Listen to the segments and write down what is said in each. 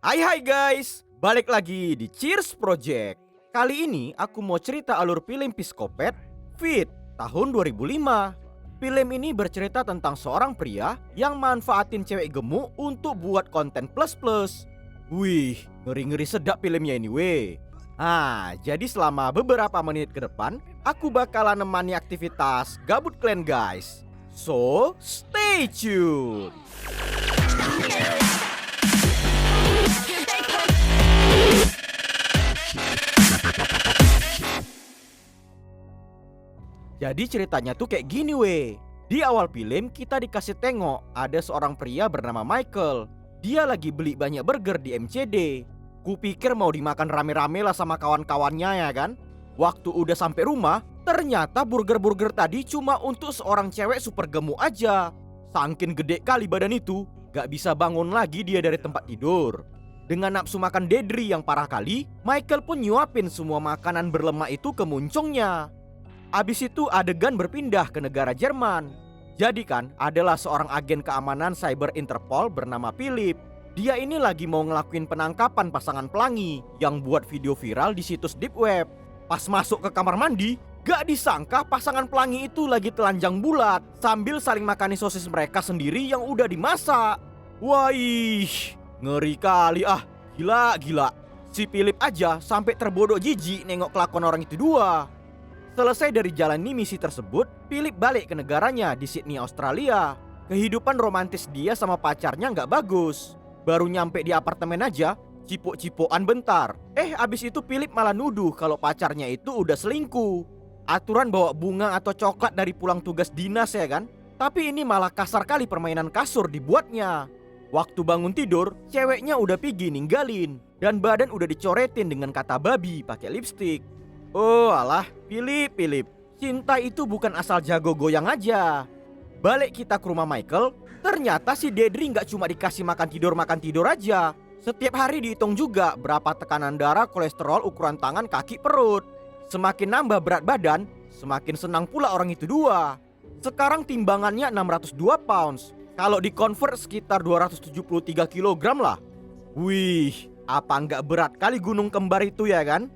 Hai guys, balik lagi di Cheers Project. Kali ini aku mau cerita alur film Psikopat Fit tahun 2005. Film ini bercerita tentang seorang pria yang manfaatin cewek gemuk untuk buat konten plus-plus. Wih, ngeri-ngeri sedap filmnya ini weh. Jadi selama beberapa menit ke depan, aku bakalan nemani aktivitas gabut kalian guys. So, stay tuned. Jadi ceritanya tuh kayak gini weh. Di awal film kita dikasih tengok ada seorang pria bernama Michael. Dia lagi beli banyak burger di MCD. Kupikir mau dimakan rame-rame lah sama kawan-kawannya ya kan. Waktu udah sampai rumah, ternyata burger-burger tadi cuma untuk seorang cewek super gemuk aja. Saking gede kali badan itu, gak bisa bangun lagi dia dari tempat tidur. Dengan nafsu makan Dedri yang parah kali, Michael pun nyuapin semua makanan berlemak itu ke muncungnya. Abis itu adegan berpindah ke negara Jerman. Jadi kan adalah seorang agen keamanan cyber Interpol bernama Philip. Dia ini lagi mau ngelakuin penangkapan pasangan pelangi yang buat video viral di situs deep web. Pas masuk ke kamar mandi, gak disangka pasangan pelangi itu lagi telanjang bulat sambil saling makani sosis mereka sendiri yang udah dimasak. Wah, ngeri kali ah. Gila. Si Philip aja sampai terbodoh jijik nengok kelakuan orang itu dua. Selesai dari jalani misi tersebut, Philip balik ke negaranya di Sydney, Australia. Kehidupan romantis dia sama pacarnya nggak bagus. Baru nyampe di apartemen aja, cipok-cipokan bentar. Abis itu Philip malah nuduh kalau pacarnya itu udah selingkuh. Aturan bawa bunga atau coklat dari pulang tugas dinas ya kan? Tapi ini malah kasar kali permainan kasur dibuatnya. Waktu bangun tidur, ceweknya udah pergi ninggalin. Dan badan udah dicoretin dengan kata babi pakai lipstik. Oh alah, Philip, cinta itu bukan asal jago goyang aja. Balik kita ke rumah Michael, ternyata si Dedri gak cuma dikasih makan tidur aja. Setiap hari dihitung juga berapa tekanan darah, kolesterol, ukuran tangan, kaki, perut. Semakin nambah berat badan, semakin senang pula orang itu dua. Sekarang timbangannya 602 pounds. Kalau di-convert sekitar 273 kilogram lah. Wih, apa nggak berat kali gunung kembar itu ya kan?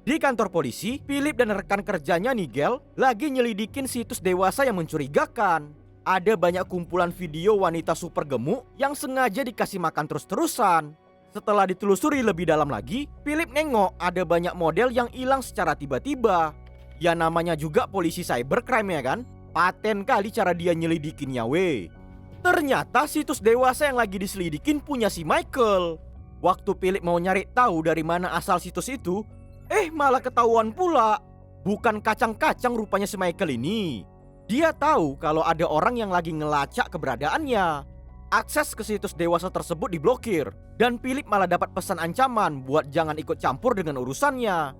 Di kantor polisi, Philip dan rekan kerjanya Nigel lagi nyelidikin situs dewasa yang mencurigakan. Ada banyak kumpulan video wanita super gemuk yang sengaja dikasih makan terus-terusan. Setelah ditelusuri lebih dalam lagi, Philip nengok ada banyak model yang hilang secara tiba-tiba. Ya namanya juga polisi cybercrime ya kan? Paten kali cara dia nyelidikinnya weh. Ternyata situs dewasa yang lagi diselidikin punya si Michael. Waktu Philip mau nyari tahu dari mana asal situs itu, malah ketahuan pula. Bukan kacang-kacang rupanya si Michael ini. Dia tahu kalau ada orang yang lagi ngelacak keberadaannya. Akses ke situs dewasa tersebut diblokir. Dan Philip malah dapat pesan ancaman buat jangan ikut campur dengan urusannya.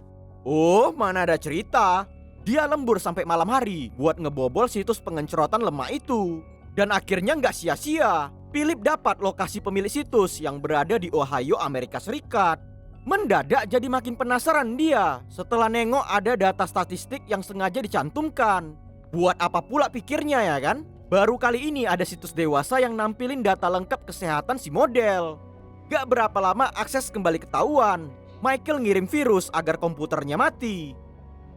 Oh, mana ada cerita. Dia lembur sampai malam hari buat ngebobol situs pengencerotan lemak itu. Dan akhirnya nggak sia-sia. Philip dapat lokasi pemilik situs yang berada di Ohio, Amerika Serikat. Mendadak jadi makin penasaran dia setelah nengok ada data statistik yang sengaja dicantumkan. Buat apa pula pikirnya ya kan? Baru kali ini ada situs dewasa yang nampilin data lengkap kesehatan si model. Gak berapa lama akses kembali ketahuan. Michael ngirim virus agar komputernya mati.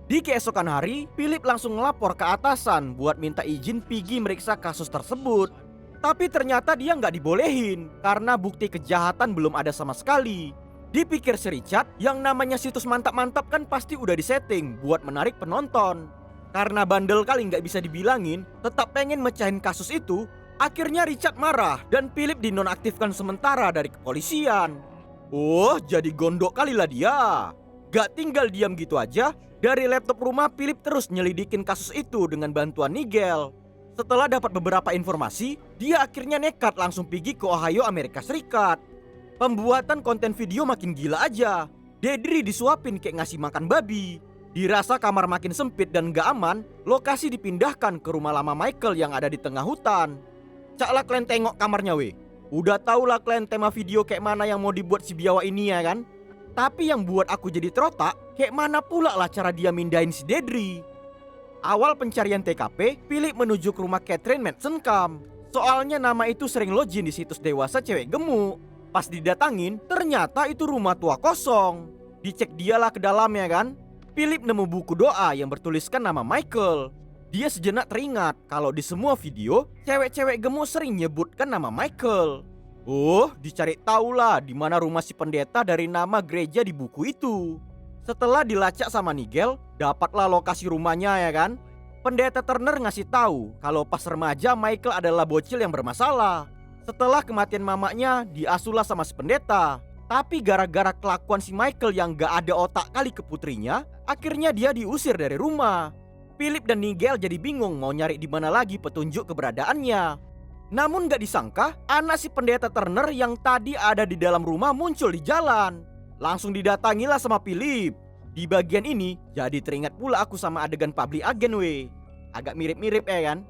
Di keesokan hari, Philip langsung ngelapor ke atasan buat minta izin pergi meriksa kasus tersebut. Tapi ternyata dia nggak dibolehin karena bukti kejahatan belum ada sama sekali. Dipikir si Richard, yang namanya situs mantap-mantap kan pasti udah disetting buat menarik penonton. Karena bandel kali nggak bisa dibilangin, tetap pengen mecahin kasus itu. Akhirnya Richard marah dan Philip dinonaktifkan sementara dari kepolisian. Oh, jadi gondok kali lah dia. Gak tinggal diam gitu aja, dari laptop rumah Philip terus nyelidikin kasus itu dengan bantuan Nigel. Setelah dapat beberapa informasi, dia akhirnya nekat langsung pergi ke Ohio, Amerika Serikat. Pembuatan konten video makin gila aja. Dedri disuapin kayak ngasih makan babi. Dirasa kamar makin sempit dan gak aman, lokasi dipindahkan ke rumah lama Michael yang ada di tengah hutan. Caklah kalian tengok kamarnya weh. Udah tau lah kalian tema video kayak mana yang mau dibuat si biawa ini ya kan? Tapi yang buat aku jadi terotak, kayak mana pula lah cara dia mindahin si Dedri. Awal pencarian TKP, Philip menuju ke rumah Catherine Metzenkamp. Soalnya nama itu sering login di situs dewasa cewek gemuk. Pas didatangin, ternyata itu rumah tua kosong. Dicek dialah ke dalamnya kan. Philip nemu buku doa yang bertuliskan nama Michael. Dia sejenak teringat kalau di semua video, cewek-cewek gemuk sering nyebutkan nama Michael. Oh, dicari tahulah di mana rumah si pendeta dari nama gereja di buku itu. Setelah dilacak sama Nigel, dapatlah lokasi rumahnya ya kan. Pendeta Turner ngasih tahu kalau pas remaja Michael adalah bocil yang bermasalah. Setelah kematian mamanya, diasuhlah sama si pendeta. Tapi gara-gara kelakuan si Michael yang gak ada otak kali ke putrinya, akhirnya dia diusir dari rumah. Philip dan Nigel jadi bingung mau nyari di mana lagi petunjuk keberadaannya. Namun gak disangka, anak si pendeta Turner yang tadi ada di dalam rumah muncul di jalan. Langsung didatangilah sama Philip. Di bagian ini, jadi teringat pula aku sama adegan public agent weh. Agak mirip-mirip ya kan?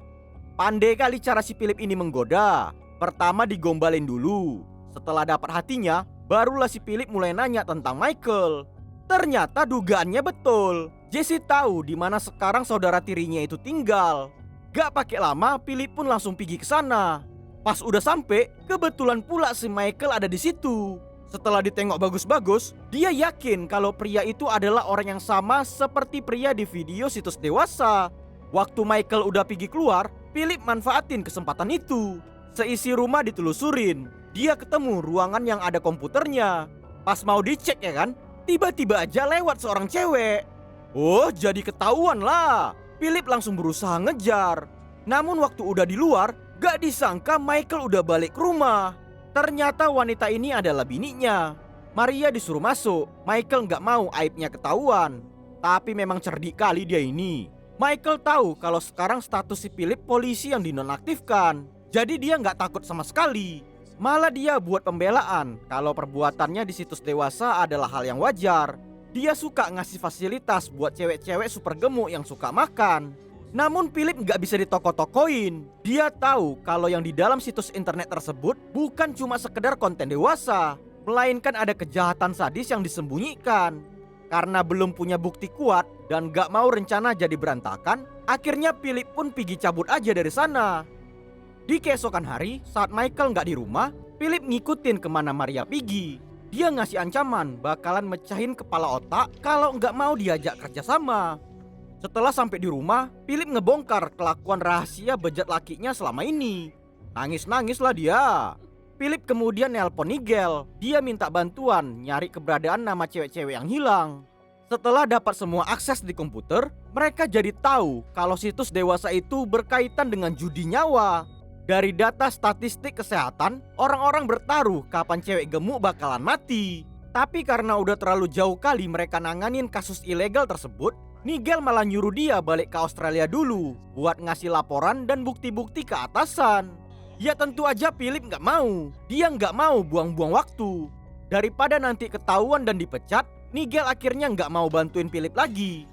Pandai kali cara si Philip ini menggoda. Pertama digombalin dulu. Setelah dapat hatinya, barulah si Philip mulai nanya tentang Michael. Ternyata dugaannya betul. Jesse tahu di mana sekarang saudara tirinya itu tinggal. Gak pakai lama, Philip pun langsung pergi ke sana. Pas udah sampai, kebetulan pula si Michael ada di situ. Setelah ditengok bagus-bagus, dia yakin kalau pria itu adalah orang yang sama seperti pria di video situs dewasa. Waktu Michael udah pergi keluar, Philip manfaatin kesempatan itu. Seisi rumah ditelusurin. Dia ketemu ruangan yang ada komputernya. Pas mau dicek ya kan, tiba-tiba aja lewat seorang cewek. Oh, jadi ketahuan lah. Philip langsung berusaha ngejar. Namun waktu udah di luar, gak disangka Michael udah balik ke rumah. Ternyata wanita ini adalah bininya. Maria disuruh masuk. Michael gak mau aibnya ketahuan. Tapi memang cerdik kali dia ini. Michael tahu kalau sekarang status si Philip polisi yang dinonaktifkan. Jadi dia gak takut sama sekali. Malah dia buat pembelaan kalau perbuatannya di situs dewasa adalah hal yang wajar. Dia suka ngasih fasilitas buat cewek-cewek super gemuk yang suka makan. Namun Philip gak bisa ditoko-tokoin. Dia tahu kalau yang di dalam situs internet tersebut bukan cuma sekedar konten dewasa, melainkan ada kejahatan sadis yang disembunyikan. Karena belum punya bukti kuat dan gak mau rencana jadi berantakan, akhirnya Philip pun pergi cabut aja dari sana. Di keesokan hari, saat Michael gak di rumah, Philip ngikutin kemana Maria pergi. Dia ngasih ancaman bakalan mecahin kepala otak kalau nggak mau diajak kerjasama. Setelah sampai di rumah, Philip ngebongkar kelakuan rahasia bejat lakinya selama ini. Nangis-nangislah dia. Philip kemudian nelpon Nigel. Dia minta bantuan nyari keberadaan nama cewek-cewek yang hilang. Setelah dapat semua akses di komputer, mereka jadi tahu kalau situs dewasa itu berkaitan dengan judi nyawa. Dari data statistik kesehatan, orang-orang bertaruh kapan cewek gemuk bakalan mati. Tapi karena udah terlalu jauh kali mereka nanganin kasus ilegal tersebut, Nigel malah nyuruh dia balik ke Australia dulu buat ngasih laporan dan bukti-bukti ke atasan. Ya tentu aja Philip gak mau. Dia gak mau buang-buang waktu. Daripada nanti ketahuan dan dipecat, Nigel akhirnya gak mau bantuin Philip lagi.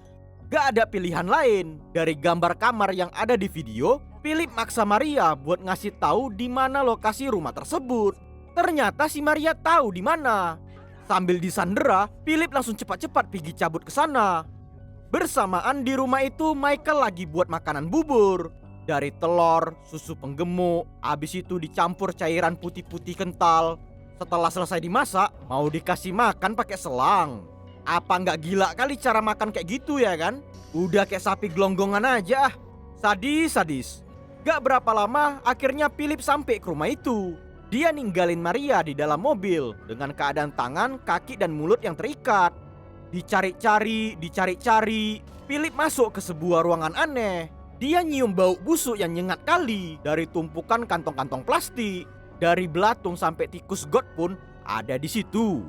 Gak ada pilihan lain. Dari gambar kamar yang ada di video, Philip maksa Maria buat ngasih tahu di mana lokasi rumah tersebut. Ternyata si Maria tahu di mana. Sambil disandera, Philip langsung cepat-cepat pergi cabut ke sana. Bersamaan di rumah itu Michael lagi buat makanan bubur. Dari telur, susu penggemuk, habis itu dicampur cairan putih-putih kental. Setelah selesai dimasak, mau dikasih makan pakai selang. Apa nggak gila kali cara makan kayak gitu ya kan? Udah kayak sapi gelonggongan aja. Sadis. Gak berapa lama akhirnya Philip sampai ke rumah itu. Dia ninggalin Maria di dalam mobil dengan keadaan tangan, kaki dan mulut yang terikat. Dicari-cari. Philip masuk ke sebuah ruangan aneh. Dia nyium bau busuk yang nyengat kali dari tumpukan kantong-kantong plastik. Dari belatung sampai tikus got pun ada di situ.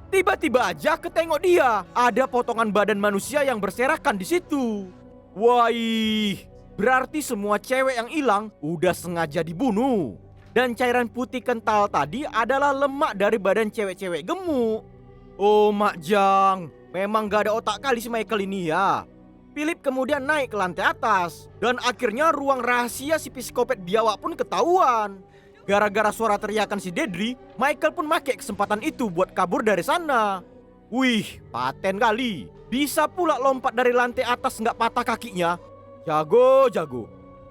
Tiba-tiba aja ketengok dia, ada potongan badan manusia yang berserakan di situ. Wih, berarti semua cewek yang hilang udah sengaja dibunuh. Dan cairan putih kental tadi adalah lemak dari badan cewek-cewek gemuk. Oh Mak Jang, memang gak ada otak kali si Michael ini ya. Philip kemudian naik ke lantai atas. Dan akhirnya ruang rahasia si psikopat biawak pun ketahuan. Gara-gara suara teriakan si Dedri, Michael pun pakai kesempatan itu buat kabur dari sana. Wih, paten kali. Bisa pula lompat dari lantai atas nggak patah kakinya. Jago.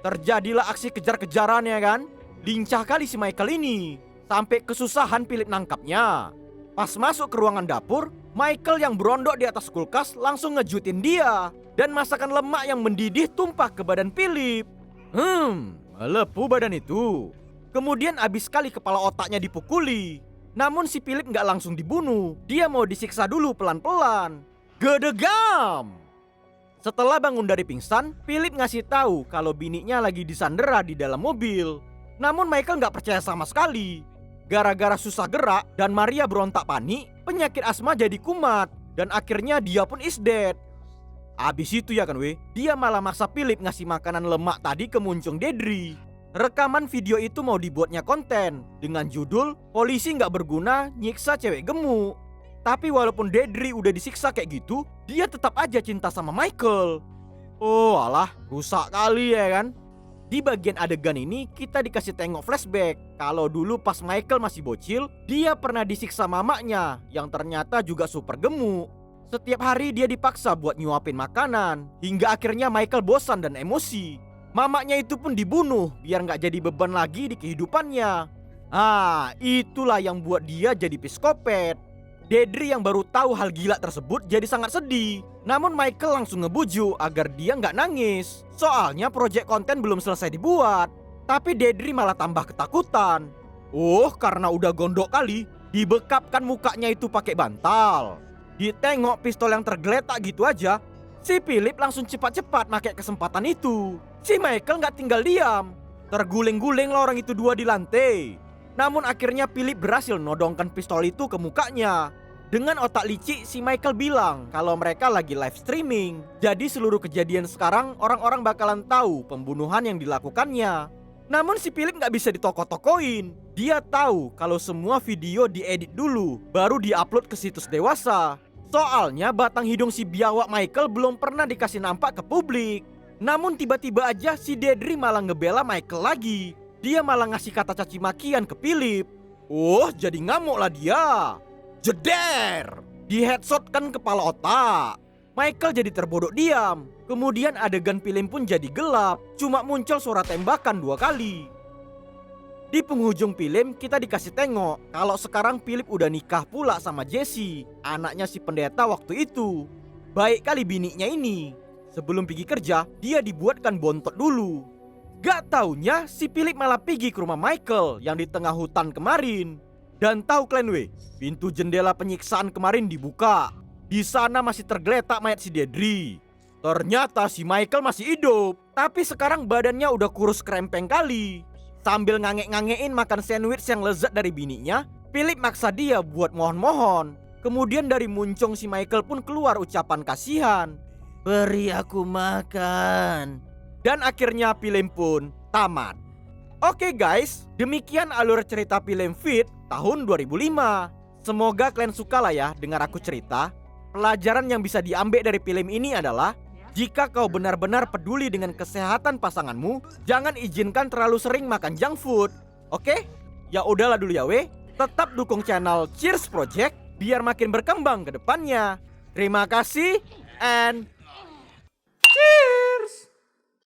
Terjadilah aksi kejar-kejaran ya kan. Lincah kali si Michael ini. Sampai kesusahan Philip nangkapnya. Pas masuk ke ruangan dapur, Michael yang berondok di atas kulkas langsung ngejutin dia. Dan masakan lemak yang mendidih tumpah ke badan Philip. Melepuh badan itu. Kemudian abis sekali kepala otaknya dipukuli. Namun si Philip nggak langsung dibunuh. Dia mau disiksa dulu pelan-pelan. Gedegam! Setelah bangun dari pingsan, Philip ngasih tahu kalau bininya lagi disandera di dalam mobil. Namun Michael nggak percaya sama sekali. Gara-gara susah gerak dan Maria berontak panik, penyakit asma jadi kumat. Dan akhirnya dia pun is dead. Abis itu ya kan dia malah maksa Philip ngasih makanan lemak tadi ke Muncung Dedri. Rekaman video itu mau dibuatnya konten dengan judul Polisi nggak berguna nyiksa cewek gemuk. Tapi walaupun Dedri udah disiksa kayak gitu, dia tetap aja cinta sama Michael. Oh alah, rusak kali ya kan. Di bagian adegan ini kita dikasih tengok flashback kalau dulu pas Michael masih bocil, dia pernah disiksa mamanya yang ternyata juga super gemuk. Setiap hari dia dipaksa buat nyuapin makanan, hingga akhirnya Michael bosan dan emosi. Mamanya itu pun dibunuh biar gak jadi beban lagi di kehidupannya. Itulah yang buat dia jadi psikopat. Dedri yang baru tahu hal gila tersebut jadi sangat sedih. Namun Michael langsung ngebujuk agar dia nggak nangis. Soalnya proyek konten belum selesai dibuat. Tapi Dedri malah tambah ketakutan. Karena udah gondok kali, dibekapkan mukanya itu pakai bantal. Ditengok pistol yang tergeletak gitu aja, si Philip langsung cepat-cepat pakai kesempatan itu. Si Michael nggak tinggal diam. Terguling-guling lah orang itu dua di lantai. Namun akhirnya Philip berhasil nodongkan pistol itu ke mukanya. Dengan otak licik si Michael bilang kalau mereka lagi live streaming. Jadi seluruh kejadian sekarang orang-orang bakalan tahu pembunuhan yang dilakukannya. Namun si Philip gak bisa ditoko-tokoin. Dia tahu kalau semua video diedit dulu baru diupload ke situs dewasa. Soalnya batang hidung si biawak Michael belum pernah dikasih nampak ke publik. Namun tiba-tiba aja si Dedri malah ngebela Michael lagi. Dia malah ngasih kata caci makian ke Philip. Jadi ngamuk lah dia. Jeder! Di headshotkan kepala otak. Michael jadi terbodok diam. Kemudian adegan film pun jadi gelap. Cuma muncul suara tembakan 2 kali. Di penghujung film kita dikasih tengok kalau sekarang Philip udah nikah pula sama Jessie, anaknya si pendeta waktu itu. Baik kali bininya ini. Sebelum pergi kerja, dia dibuatkan bontot dulu. Gak taunya si Philip malah pergi ke rumah Michael yang di tengah hutan kemarin. Dan tahu kalian pintu jendela penyiksaan kemarin dibuka. Di sana masih tergeletak mayat si Dedri. Ternyata si Michael masih hidup, tapi sekarang badannya udah kurus krempeng kali. Sambil ngangek-ngangein makan sandwich yang lezat dari bininya, Philip maksa dia buat mohon-mohon. Kemudian dari muncung si Michael pun keluar ucapan kasihan. Beri aku makan. Dan akhirnya film pun tamat. Oke guys, demikian alur cerita film Fit tahun 2005. Semoga kalian suka lah ya dengar aku cerita. Pelajaran yang bisa diambil dari film ini adalah jika kau benar-benar peduli dengan kesehatan pasanganmu, jangan izinkan terlalu sering makan junk food. Oke? Ya udahlah dulu ya Tetap dukung channel Cheers Project biar makin berkembang ke depannya. Terima kasih and